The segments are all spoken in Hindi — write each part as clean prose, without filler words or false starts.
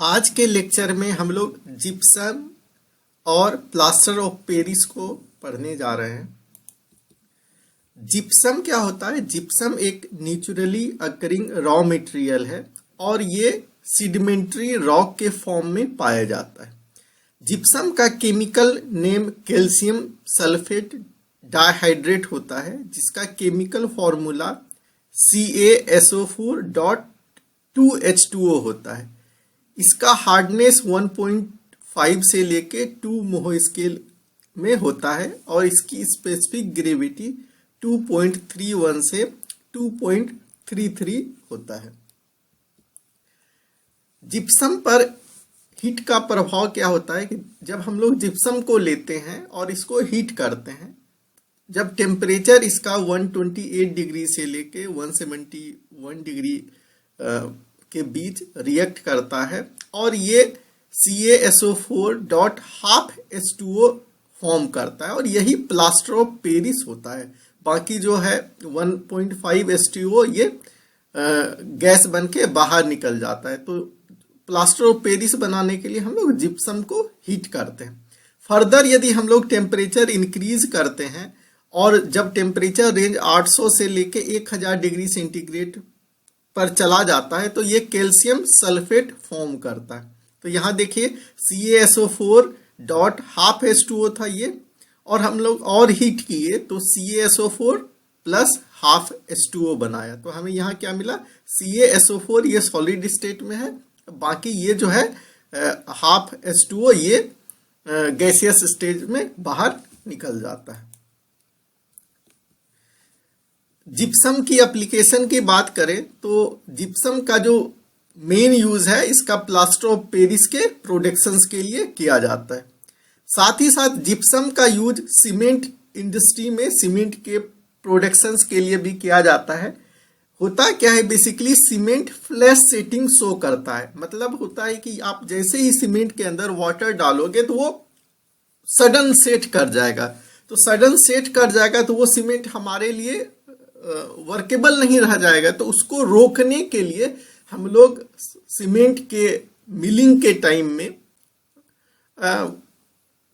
आज के लेक्चर में हम लोग जिप्सम और प्लास्टर ऑफ पेरिस को पढ़ने जा रहे हैं। जिप्सम क्या होता है? जिप्सम एक नेचुरली अकरिंग रॉ मटेरियल है और ये सीडिमेंट्री रॉक के फॉर्म में पाया जाता है। जिप्सम का chemical name calcium sulphate dihydrate होता है, जिसका केमिकल फॉर्मूला CaSO4.2H2O होता है। इसका हार्डनेस 1.5 से लेके 2 मोह स्केल में होता है और इसकी स्पेसिफिक ग्रेविटी 2.31 से 2.33 होता है। जिप्सम पर हीट का प्रभाव क्या होता है कि जब हम लोग जिप्सम को लेते हैं और इसको हीट करते हैं, जब टेम्परेचर इसका 128 डिग्री से लेके 171 डिग्री के बीच रिएक्ट करता है और ये CaSO4.2H2O फॉर्म करता है और यही प्लास्टर ऑफ पेरिस होता है। बाकी जो है 1.5 H2O ये गैस बन के बाहर निकल जाता है। तो प्लास्टर ऑफ पेरिस बनाने के लिए हम लोग जिप्सम को हीट करते हैं। फर्दर यदि हम लोग टेम्परेचर इंक्रीज करते हैं और जब टेम्परेचर रेंज 800 से लेके 1000 डिग्री सेंटीग्रेड पर चला जाता है तो ये कैल्शियम सल्फेट फॉर्म करता है। तो यहाँ देखिए CaSO4.2H2O था ये, और हम लोग और हीट किए तो CaSO4+12H2O बनाया। तो हमें यहाँ क्या मिला? CaSO4 ये सॉलिड स्टेट में है, बाकी ये जो है हाफ H2O ये गैसियस स्टेज में बाहर निकल जाता है। जिप्सम की एप्लीकेशन की बात करें तो जिप्सम का जो मेन यूज है इसका प्लास्टर ऑफ पेरिस के प्रोडक्शंस के लिए किया जाता है। साथ ही साथ जिप्सम का यूज सीमेंट इंडस्ट्री में सीमेंट के प्रोडक्शंस के लिए भी किया जाता है। होता क्या है, basically cement flash setting show करता है। मतलब होता है कि आप जैसे ही सीमेंट के अंदर वाटर डालोगे तो वो सडन सेट कर जाएगा। तो सडन सेट कर जाएगा तो वो सीमेंट हमारे लिए वर्केबल नहीं रह जाएगा। तो उसको रोकने के लिए हम लोग सीमेंट के मिलिंग के टाइम में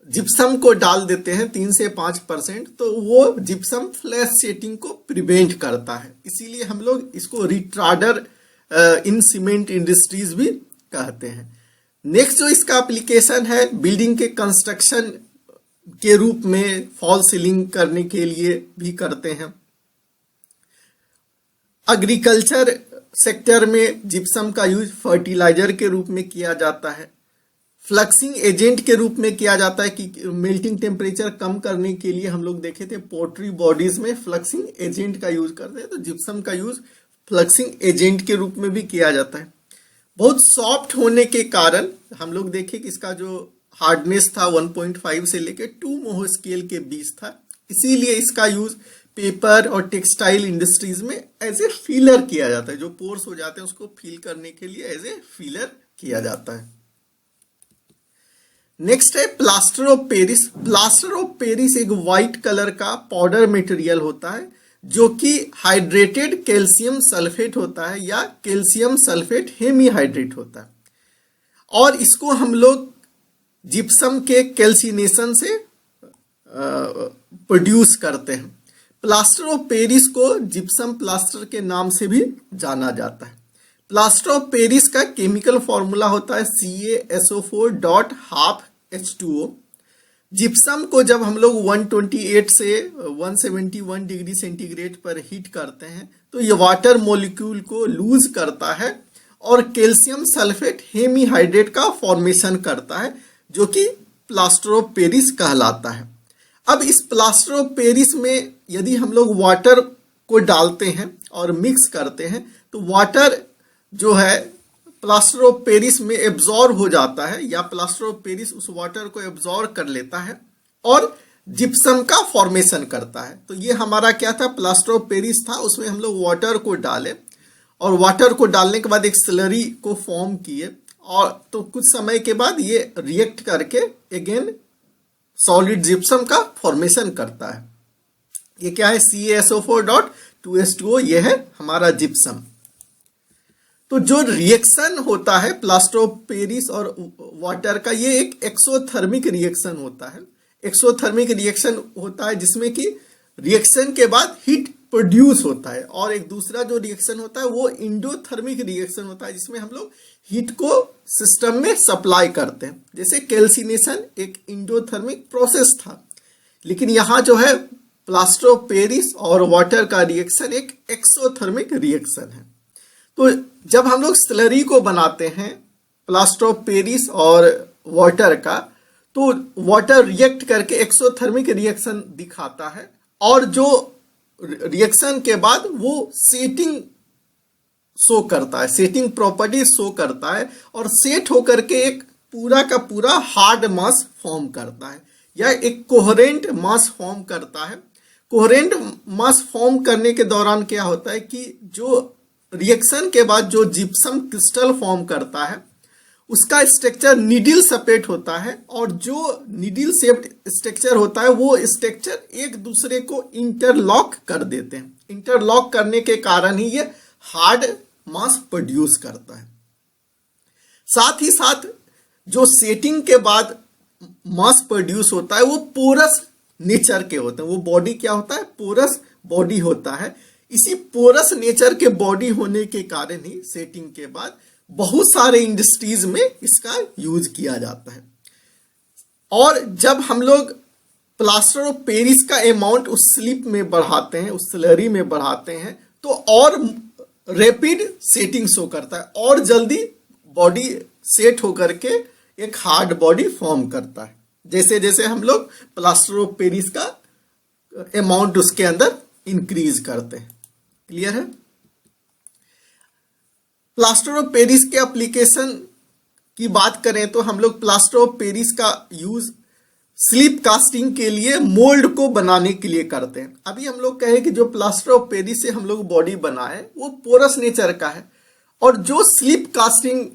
जिप्सम को डाल देते हैं 3 से 5%। तो वो जिप्सम फ्लैश सेटिंग को प्रिवेंट करता है, इसीलिए हम लोग इसको रिटार्डर इन सीमेंट इंडस्ट्रीज भी कहते हैं। नेक्स्ट जो इसका एप्लीकेशन है बिल्डिंग के कंस्ट्रक्शन के रूप में, फॉल सीलिंग करने के लिए भी करते हैं। एग्रीकल्चर सेक्टर में जिप्सम का यूज फर्टिलाइजर के रूप में किया जाता है। फ्लक्सिंग एजेंट के रूप में किया जाता है कि मेल्टिंग टेम्परेचर कम करने के लिए हम लोग देखे थे पोट्री बॉडीज में फ्लक्सिंग एजेंट का यूज करते हैं। तो जिप्सम का यूज फ्लक्सिंग एजेंट के रूप में भी किया जाता है। बहुत सॉफ्ट होने के कारण हम लोग देखे कि इसका जो हार्डनेस था 1.5 से लेकर 2 मोह स्केल के बीच था, इसीलिए इसका यूज पेपर और टेक्सटाइल इंडस्ट्रीज में एज ए फीलर किया जाता है। जो पोर्स हो जाते हैं उसको फील करने के लिए एज ए फीलर किया जाता है। नेक्स्ट है plaster of Paris. Plaster of Paris एक व्हाइट कलर का पाउडर मटेरियल होता है जो कि हाइड्रेटेड कैल्शियम सल्फेट होता है या कैल्शियम सल्फेट हेमीहाइड्रेट होता है, और इसको हम लोग जिप्सम के कैल्सिनेशन से प्रोड्यूस करते हैं। प्लास्टर ऑफ पेरिस को जिप्सम प्लास्टर के नाम से भी जाना जाता है। प्लास्टर ऑफ पेरिस का केमिकल फॉर्मूला होता है CaSO4.2H2O। जिप्सम को जब हम लोग 128 से 171 डिग्री सेंटीग्रेड पर हीट करते हैं तो ये वाटर मॉलिक्यूल को लूज करता है और कैल्शियम सल्फेट हेमीहाइड्रेट का फॉर्मेशन करता है, जो कि प्लास्टर ऑफ पेरिस कहलाता है। अब इस प्लास्टर ऑफ पेरिस में यदि हम लोग वाटर को डालते हैं और मिक्स करते हैं तो वाटर जो है प्लास्टर ऑफ पेरिस में एब्जॉर्ब हो जाता है, या प्लास्टर ऑफ पेरिस उस वाटर को एब्जॉर्ब कर लेता है और जिप्सम का फॉर्मेशन करता है। तो ये हमारा क्या था, प्लास्टर ऑफ पेरिस था, उसमें हम लोग वाटर को डाले और वाटर को डालने के बाद एक स्लरी को फॉर्म किए, और तो कुछ समय के बाद ये रिएक्ट करके अगेन सॉलिड जिप्सम का फॉर्मेशन करता है। ये क्या है? CaSO4.2H2O, ये है हमारा जिप्सम। तो जो रिएक्शन होता है प्लास्टर ऑफ पेरिस और वाटर का, ये एक एक्सोथर्मिक रिएक्शन होता है। एक्सोथर्मिक रिएक्शन होता है जिसमें कि रिएक्शन के बाद हीट प्रोड्यूस होता है, और एक दूसरा जो रिएक्शन होता है वो इंडोथर्मिक रिएक्शन होता है जिसमें हम लोग हीट को सिस्टम में सप्लाई करते हैं। जैसे कैल्सिनेशन एक इंडोथर्मिक प्रोसेस था, लेकिन यहाँ जो है प्लास्टर ऑफ पेरिस और वाटर का रिएक्शन एक एक्सोथर्मिक रिएक्शन है। तो जब हम लोग स्लरी को बनाते हैं प्लास्टर ऑफ पेरिस और वाटर का, तो वाटर रिएक्ट करके एक्सोथर्मिक रिएक्शन दिखाता है, और जो रिएक्शन के बाद वो सेटिंग शो करता है, सेटिंग प्रॉपर्टी शो करता है, और सेट होकर के एक पूरा का पूरा हार्ड मास फॉर्म करता है, या एक कोहेरेंट मास फॉर्म करता है। कोहेरेंट मास फॉर्म करने के दौरान क्या होता है कि जो रिएक्शन के बाद जो जिप्सम क्रिस्टल फॉर्म करता है उसका स्ट्रक्चर नीडल शेप्ड होता है, और जो नीडल शेप्ड स्ट्रक्चर होता है वो स्ट्रक्चर एक दूसरे को इंटरलॉक कर देते हैं। इंटरलॉक करने के कारण ही ये हार्ड मास प्रोड्यूस करता है। साथ ही साथ जो सेटिंग के बाद मास प्रोड्यूस होता है वो पोरस नेचर के होते हैं। वो बॉडी क्या होता है, पोरस बॉडी होता है। इसी पोरस नेचर के बॉडी होने के कारण ही सेटिंग के बाद बहुत सारे इंडस्ट्रीज में इसका यूज किया जाता है। और जब हम लोग प्लास्टर ऑफ पेरिस का अमाउंट उस स्लिप में बढ़ाते हैं, उस स्लरी में बढ़ाते हैं, तो और रैपिड सेटिंग शो करता है, और जल्दी बॉडी सेट होकर के एक हार्ड बॉडी फॉर्म करता है, जैसे जैसे हम लोग प्लास्टर ऑफ पेरिस का अमाउंट उसके अंदर इंक्रीज करते हैं। क्लियर है? प्लास्टर ऑफ पेरिस के एप्लीकेशन की बात करें तो हम लोग प्लास्टर ऑफ पेरिस का यूज स्लिप कास्टिंग के लिए मोल्ड को बनाने के लिए करते हैं। अभी हम लोग कहें कि जो प्लास्टर ऑफ पेरिस से हम लोग बॉडी बनाए वो पोरस नेचर का है, और जो slip casting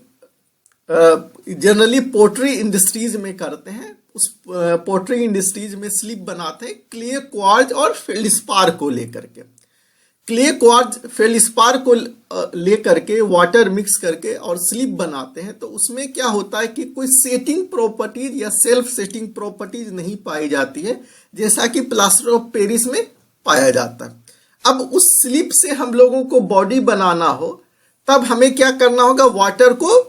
generally pottery industries में करते हैं, उस पोट्री इंडस्ट्रीज में स्लिप बनाते हैं क्ले क्वार्ज और फेल्डस्पार को लेकर के। क्ले क्वार्ज फेल्डस्पार को लेकर के वाटर मिक्स करके और स्लिप बनाते हैं, तो उसमें क्या होता है कि कोई सेटिंग प्रॉपर्टीज या सेल्फ सेटिंग प्रॉपर्टीज नहीं पाई जाती है, जैसा कि प्लास्टर ऑफ पेरिस में पाया जाता है। अब उस स्लिप से हम लोगों को बॉडी बनाना हो, तब हमें क्या करना होगा, वाटर को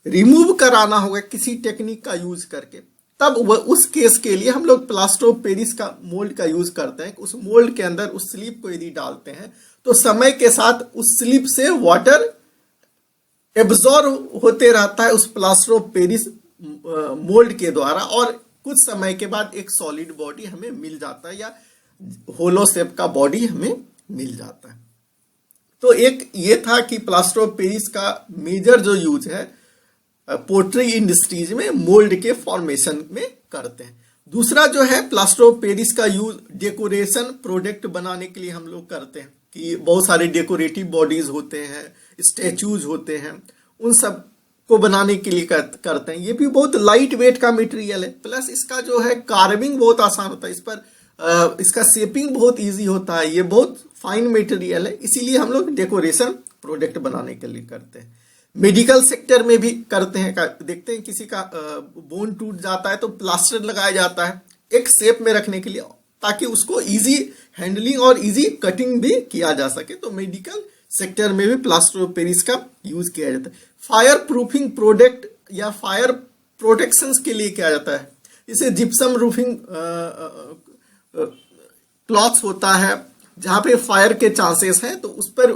रिमूव कराना होगा किसी टेक्निक का यूज करके। तब उस केस के लिए हम लोग प्लास्टर ऑफ पेरिस का मोल्ड का यूज करते हैं। उस मोल्ड के अंदर उस स्लिप को यदि डालते हैं तो समय के साथ उस स्लिप से वाटर एब्जॉर्ब होते रहता है उस प्लास्टर ऑफ पेरिस मोल्ड के द्वारा, और कुछ समय के बाद एक सॉलिड बॉडी हमें मिल जाता है, या होलो शेप का बॉडी हमें मिल जाता है। तो एक ये था कि प्लास्टर ऑफ पेरिस का मेजर जो यूज है पोट्री इंडस्ट्रीज में मोल्ड के फॉर्मेशन में करते हैं। दूसरा जो है प्लास्टर ऑफ पेरिस का यूज डेकोरेशन प्रोडक्ट बनाने के लिए हम लोग करते हैं, कि बहुत सारे डेकोरेटिव बॉडीज होते हैं, स्टैचूज होते हैं, उन सब को बनाने के लिए करते हैं। ये भी बहुत लाइट वेट का मटेरियल है, प्लस इसका जो है कार्विंग बहुत आसान होता है, इस पर इसका शेपिंग बहुत इजी होता है, ये बहुत फाइन मटेरियल है, इसीलिए हम लोग डेकोरेशन प्रोडक्ट बनाने के लिए करते हैं। मेडिकल सेक्टर में भी करते हैं, देखते हैं किसी का बोन टूट जाता है तो प्लास्टर लगाया जाता है एक शेप में रखने के लिए, ताकि उसको इजी हैंडलिंग और इजी कटिंग भी किया जा सके। तो मेडिकल सेक्टर में भी प्लास्टर ऑफ पेरिस का यूज किया जाता है। फायर प्रूफिंग प्रोडक्ट या फायर प्रोटेक्शन के लिए किया जाता है, जैसे जिप्सम रूफिंग क्लॉथ्स होता है जहां पे फायर के चांसेस हैं, तो उस पर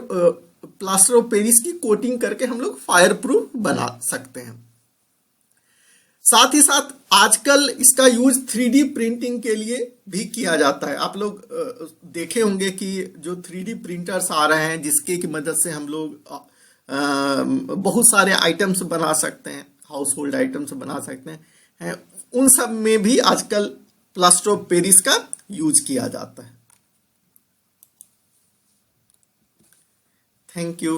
प्लास्टर ऑफ पेरिस की कोटिंग करके हम लोग फायर प्रूफ बना सकते हैं। साथ ही साथ आजकल इसका यूज 3D प्रिंटिंग के लिए भी किया जाता है। आप लोग देखे होंगे कि जो 3D प्रिंटर्स आ रहे हैं, जिसके की मदद से हम लोग बहुत सारे आइटम्स बना सकते हैं, हाउस होल्ड आइटम्स बना सकते हैं। उन सब में भी आजकल प्लास्टर ऑफ पेरिस का यूज किया जाता है। Thank you.